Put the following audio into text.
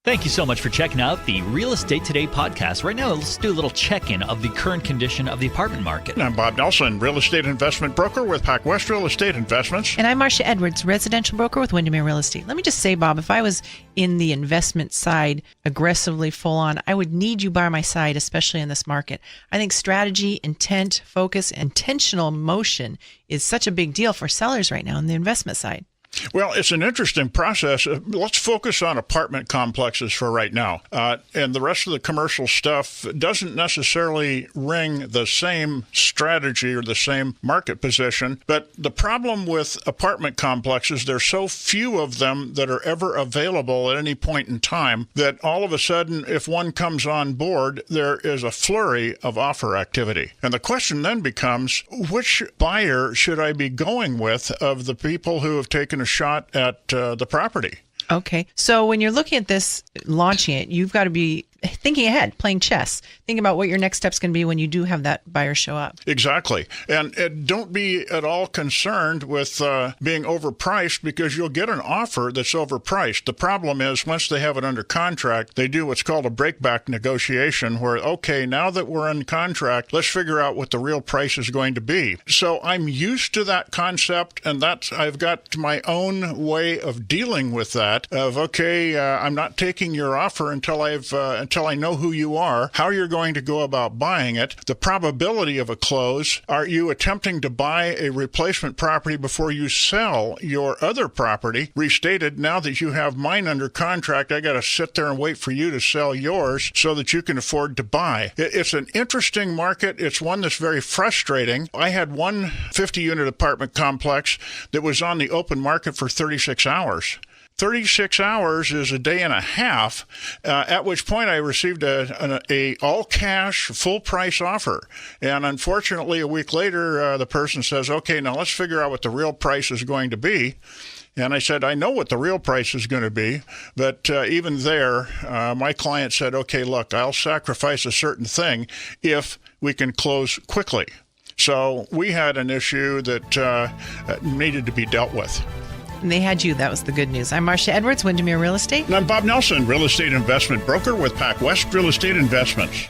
Thank you so much for checking out the Real Estate Today podcast. Right now, let's do a little check-in of the current condition of the apartment market. I'm Bob Nelson, real estate investment broker with Pacwest Real Estate Investments. And I'm Marcia Edwards, residential broker with Windermere Real Estate. Let me just say, Bob, if I was in the investment side aggressively full on, I would need you by my side, especially in this market. I think strategy, intent, focus, intentional motion is such a big deal for sellers right now on the investment side. Well, it's an interesting process. Let's focus on apartment complexes for right now. And the rest of the commercial stuff doesn't necessarily ring the same strategy or the same market position. But the problem with apartment complexes, there's so few of them that are ever available at any point in time that all of a sudden, if one comes on board, there is a flurry of offer activity. And the question then becomes, which buyer should I be going with of the people who have taken a shot at the property? Okay. So when you're looking at this, launching it, you've got to be thinking ahead, playing chess, thinking about what your next step's going to be when you do have that buyer show up. Exactly. And don't be at all concerned with being overpriced, because you'll get an offer that's overpriced. The problem is once they have it under contract, they do what's called a breakback negotiation where, okay, now that we're in contract, let's figure out what the real price is going to be. So I'm used to that concept, and I've got my own way of dealing with that of, okay, I'm not taking your offer until I know who you are, how you're going to go about buying it, the probability of a close. Are you attempting to buy a replacement property before you sell your other property? Restated, now that you have mine under contract, I got to sit there and wait for you to sell yours so that you can afford to buy. It's an interesting market. It's one that's very frustrating. I had one 50-unit apartment complex that was on the open market for 36 hours. 36 hours is a day and a half, at which point I received a all-cash, full-price offer. And unfortunately, a week later, the person says, okay, now let's figure out what the real price is going to be. And I said, I know what the real price is going to be, but even there, my client said, okay, look, I'll sacrifice a certain thing if we can close quickly. So we had an issue that needed to be dealt with. And they had you. That was the good news. I'm Marcia Edwards, Windermere Real Estate. And I'm Bob Nelson, real estate investment broker with Pacwest Real Estate Investments.